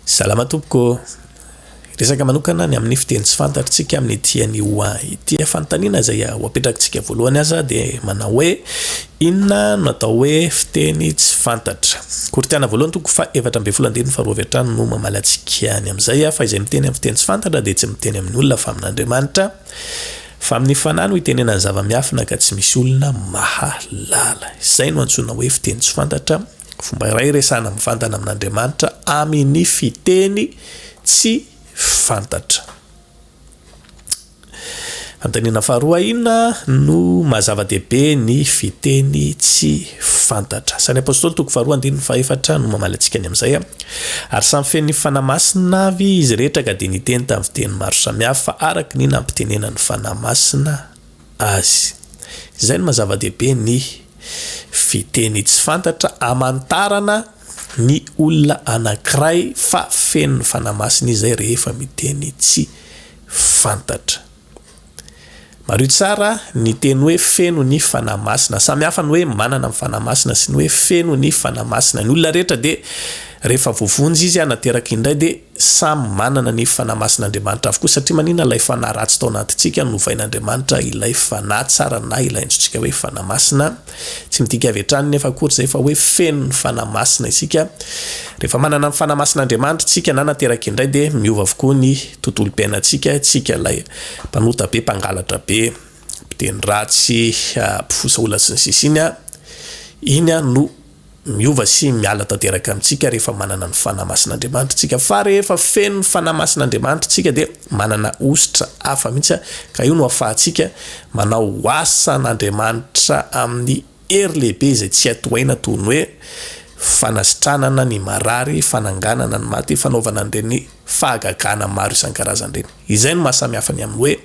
Salama tompoko. Resaka manokana ny amin'ny fiteny tsy fantatritsika amin'ny tiany ity fanontaniana izay ho apetrakintsika voalohany aza dia manao hoe inona no atao hoe fiteny tsy fantatra. Koritiana voalohany toko fa 7:12 no mamaly antsika any amin'izay fa izay miteny amin'ny fiteny tsy fantatra dia tsy miteny amin'ny olona fa amin'Andriamanitra. Fa amin'ny fanahy no itenena ny zava-miafina ka tsy misy olona mahalala. Izay no antsoina hoe fiteny tsy fantatra. Fomba iray resahana mivantana amin'Andriamanitra amin'ny fiteny tsy fantatra. Fanontaniana faharoa inona no mazava-dehibe ny fiteny tsy fantatra. San'ny apôstôly toko 2:4 no mamaly antsika ny amin'izay. Ary samy feny fanahy-masina avy izy rehetra ka dia niteny tamin'ny fiteny maro samihafa araka ny nampitenenany fanahy masina azy. Izay no mazava-dehibe ny fiteny tsy fantatra amantarana ny olona anankiray fa feno fanahy masina izay rehefa miteny tsy fantatra. Maro tsara ny teny hoe feno ny fanahy masina. Samy hafa ny hoe manana ny fanahy masina sy ny hoe feno ny fanahy masina. Ny olona rehetra dia rehefa voavonjy izy anateraka indray dia samy manana ny fanahy masin'Andriamanitra avokoa satria manina ilay fanahy ratsy tao anatintsika no novain'Andriamanitra ilay fanahy tsara na ilay antsointsika hoe fanahy masina. Tsy midika avy hatrany nefa akory izay fa hoe feno ny fanahy masina isika. Rehefa manana ny fanahy masin'Andriamanitra tsika na nateraka indray dia miova avokoa ny tontolo piainantsika. Tsika ilay mpanota be, mpangalatra be, mpiteny ratsy, mpifosa olona sy ny sisiny, iny no miova sy miala tanteraka amintsika rehefa manana ny fanahy masin'Andriamanitra tsika. Fa rehefa feno ny fanahy masin'Andriamanitra tsika dia manana ositra hafa mihitsy ka io no ahafahantsika manao asan'Andriamanitra amin'ny hery lehibe izay tsy atohaina toy ny hoe fanasitranana ny marary, fananganana ny maty, fanaovana an'ireny fahagagana maro isan-karazany ireny. Izay no mahasamy hafa ny amin'ny hoe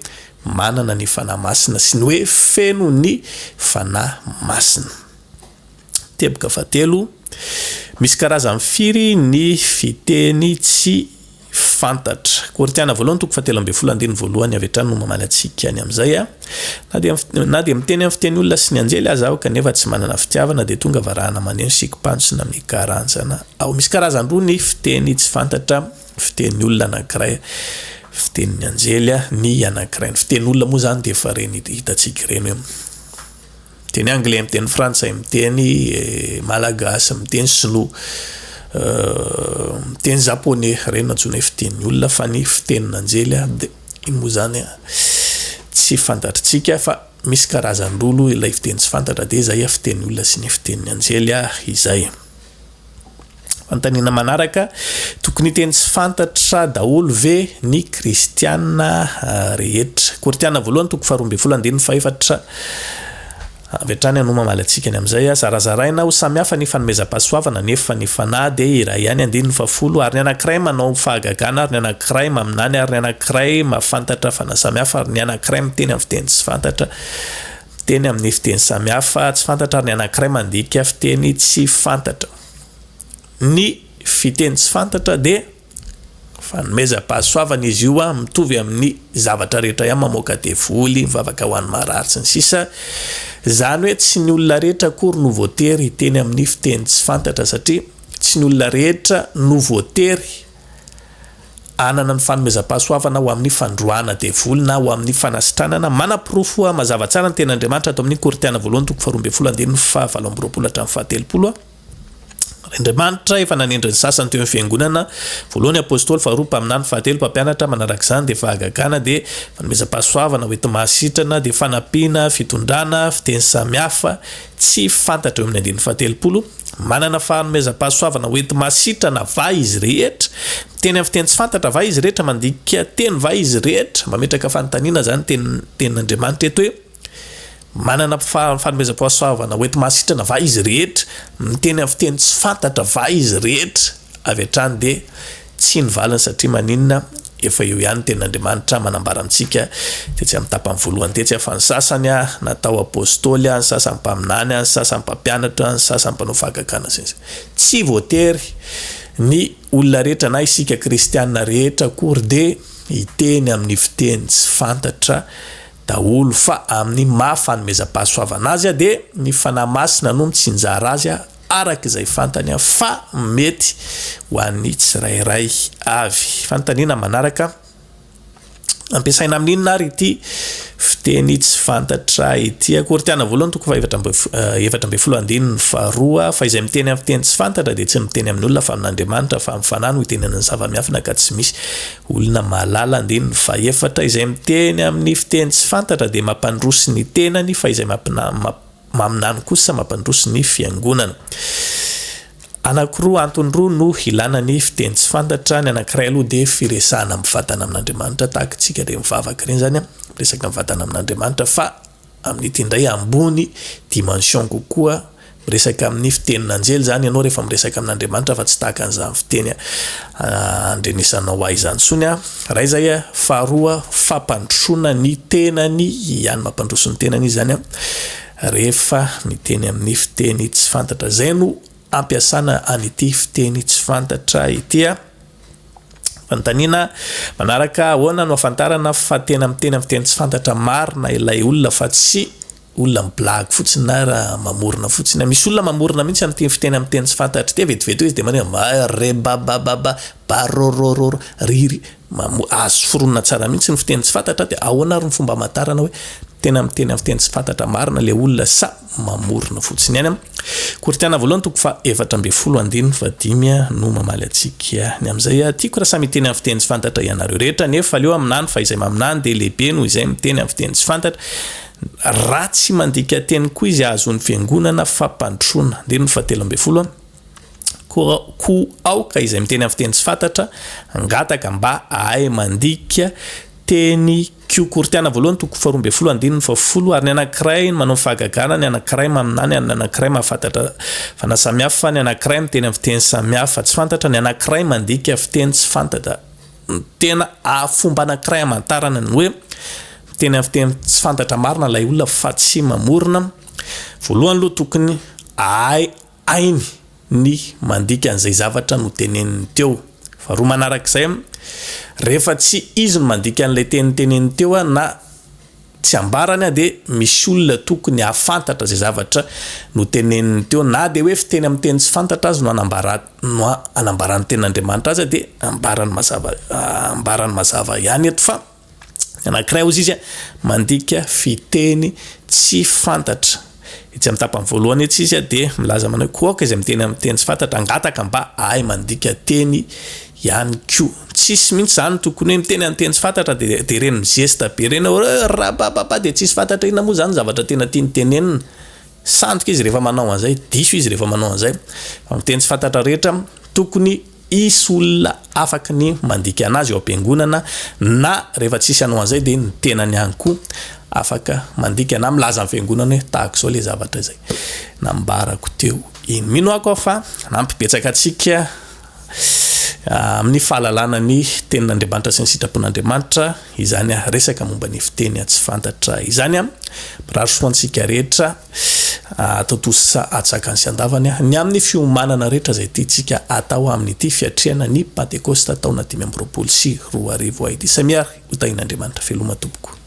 manana ny fanahy masina sy ny hoe feno ny fanahy masina. Teboka fahatelo, misy karazany firy ny fiteny tsy fantatra. Koritiana voalohany toko 7:12 avy hatrany no mamaly antsika any amin'izay. Na dia miteny amin'ny fiteny olona sy ny anjely aza aho kanefa tsy manana fitiavana dia tonga varahana maneno sikim-pantsona amin'ny karanjana ao. Misy karazany roa ny fiteny tsy fantatra. Fiteny olona anankiray, fiteny anjely ny anankiray. Ny fiteny olona moa zany dia efa reny hitantsika ireny hoe miteny anglais, miteny frantsay, miteny malagasy, miteny sinoa, miteny japonais, ireny antsoina hoe fiteny olona. Fa ny fitenin'anjely dia iny moa zany tsy fantatritsika fa misy karazany roa ilay fiteny tsy fantatra dia izay fiteny olona sy ny fiteny anjely izay. Fanontaniana manaraka, tokony teny tsy fantatra daholo ve ny kristiana rehetra? Koritiana voalohany toko 2:4 avy hatrany no mamaly antsika ny amin'izay. Zarazaraina ho samihafa ny fanomezam-pahasoavana nefa ny fanahy dia iray ihany 10 ary ny anankiray manao fahagagana ary ny anankiray maminany ary ny anankiray mahafantatra fanahy samihafa ary ny anankiray miteny amin'ny fiteny tsy fantatra, miteny amin'ny fiteny samihafa tsy fantatra ary ny anankiray mandika fiteny tsy fantatra. Ny fiteny tsy fantatra dia fanomezam-pahasoavana izy io mitovy amin'ny zavatra rehetra ihany mamoaka devoly, mivavaka ho an'ny marary sy ny sisa. Zany hoe tsy ny olona rehetra akory no voatery hiteny amin'ny fiteny tsy fantatra satria tsy ny olona rehetra no voatery anana ny fanomezam-pahasoavana ho amin'ny fandroana devoly na ho amin'ny fanasitranana. Manam-pirofo mazava tsara ny ten'Andriamanitra ato amin'ny Koritiana voalohany toko 2:12 Andriamanitra efa nanendry ny sasany teo amin'ny fiangonana. Voalohany apôstôly, faharoa mpaminany, fahatelo mpampianatra. Manaraka izany dia fahagagana, dia fanomezam-pahasoavana, hoentim-mahasitrana, dia fanampiana, fitondrana, fiteny samihafa tsy fantatra eo amin'ny 130. Manana fanomezam-pahasoavana hoentim-mahasitrana va izy rehetra, teny amin'ny fiteny tsy fantatra va izy rehetra, mandika teny va izy rehetra, mametraka fanontaniana zany tenin'Andriamanitra eto hoe manana fanomezam-pahasoavana hoentim-mahasitrana va izy rehetra, miteny amin'ny fiteny tsy fantatra va izy rehetra. Avy hatrany dia tsy nivalana satria maninona efa eo ihany tenin'Andriamanitra manambara amintsika tetsy amin'ny tapany voalohany tetsy fa ny sasany natao apôstôly, ny sasany mpaminany, ny sasany mpampianatra, ny sasany mpanao fahagagana. Tsy voatery ny olona rehetra na isika kristianina rehetra akory dia hiteny amin'ny fiteny tsy fantatra daholo fa amin'ny mahafanomezam-pahasoavana azy dia ny fanahy masina no mitsinjara azy araka izay fantany fa mety ho an'ny tsirairay avy. Fanontaniana manaraka ampiasaina amin'inona ary ity fiteny tsy fantatra ity? Kortiana voalohany toko fa 7:12 faharoa fa izay miteny amin'ny fiteny tsy fantatra dia tsy miteny amin'ny olona fa amin'Andriamanitra fa mifanano itenen'ny zava-miafina ka tsy misy olona mahalala. 4 izay miteny amin'ny fiteny tsy fantatra dia mampandroso ny tenany fa izay maminany kosa mampandroso ny fiangonana. Anankiroa antony roa no ilana ny fiteny tsy fantatra. Ny anankiray aloha dia firesahana mivatana amin'Andriamanitra tahaka tsika dia mivavaka reny zany miresaka mivatana amin'Andriamanitra fa amin'ity indray ambony dimension kokoa miresaka amin'ny fitenin'anjely zany ianao rehefa miresaka amin'Andriamanitra fa tsy tahaka an'izany fiteny andrenisanao aizany sony raha izay faharoa fampandrosoana ny tenany ihany mampandroso ny tenany zany rehefa miteny amin'ny fiteny tsy fantatra. Zay no ampiasana an'ity fiteny tsy fantatra ity. Fanontaniana manaraka ahoana no afantarana fa tena miteny amin'ny fiteny tsy fantatra marina ilay olona fa tsy olona miblagy fotsiny na raha mamorona fotsiny. Misy olona mamorona mihitsy amin'ny fiteny amin'ny teny tsy fantatra ity vetivety izy dia manao rebabababa barorororo riry azo foronina tsara mihitsy ny fiteny tsy fantatra dia ahoana ary ny fomba hamantarana hoe tena miteny amin'ny fiteny tsy fantatra marina ilay olona sa mamorona fotsiny ihany. Kortiana voalohany toko fa 7:15 no mamaly atsika ny amin'izay tiako raha samy miteny amin'ny fiteny tsy fantatra ianareo rehetra nefa aleo aminany fa izay maminany dia lehibe no izay miteny amin'ny fiteny tsy fantatra raha tsy mandika teny koa izy ahazony fiangonana fampandrosoana. 17 ko aoka izay miteny amin'ny fiteny tsy fantatra angataka mba ahay mandika teny kio. Kortiana voalohany toko 12:20 ary ny anankiray manao fahagagana ny anankiray maminany ny anankiray mahafantatra fanasamihafa ny anankiray miteny amin'ny fiteny samihafa tsy fantatra ny anankiray mandika fiteny tsy fantatra. Tena fomba anankiray amantarana ny hoe teny amin'ny fiteny tsy fantatra marina ilay olona fa tsy mamorona. Voalohany aloha tokony ainy ny mandika an'izay zavatra no teneniny teo. Faharoa manarak'izay rehefa tsy izy no mandika an'ilay teneniny teo na tsy ambarany dia misy olona tokony hafantatra zay zavatra no teneniny teo na dia hoe fiteny amin'ny teny tsy fantatra azy no anambarany tenin'Andriamanitra azy dia ambarany mazava ihany eto fa anankiray ozy izy mandika fiteny tsy fantatra. Itsy amin'ny tapany voalohany etsy izy dia milaza manao koa izay miteny amin'ny teny tsy fantatra angataka mba ahay mandika teny ihany koa. Tsisy mihitsy zany tokony hoe miteny amin'ny teny tsy fantatra dia reny mizesta be reny rabababa dia tsisy fantatra inona moa zany zavatra tena tiany tenenina. Sandoka izy rehefa manao an'izay diso izy rehefa manao an'izay. Fa miteny tsy fantatra rehetra tokony isy olona afaka ny mandika anazy eo am-piangonana na rehefa tsisy anao an'izay dia ny tenany ihany koa afaka mandika na milaza amin'ny fiangonana hoe tahaka izao ilay zavatra izay nambarako teo iny. Mino ako fa nampibetsaka antsika amin'ny fahalalana ny tenin'Andriamanitra sy ny sitrapon'Andriamanitra izany resaka momba ny fiteny tsy fantatra izany mirarosoantsika rehetra totosa atsakany sy andavany ny amin'ny fiomanana rehetra zay tiantsika atao amin'ity fiatrehana ny pentekoty taona 5 amby roapolo sy 2 arivo ity. Samiary ho tahin'Andriamanitra veloma tompoko.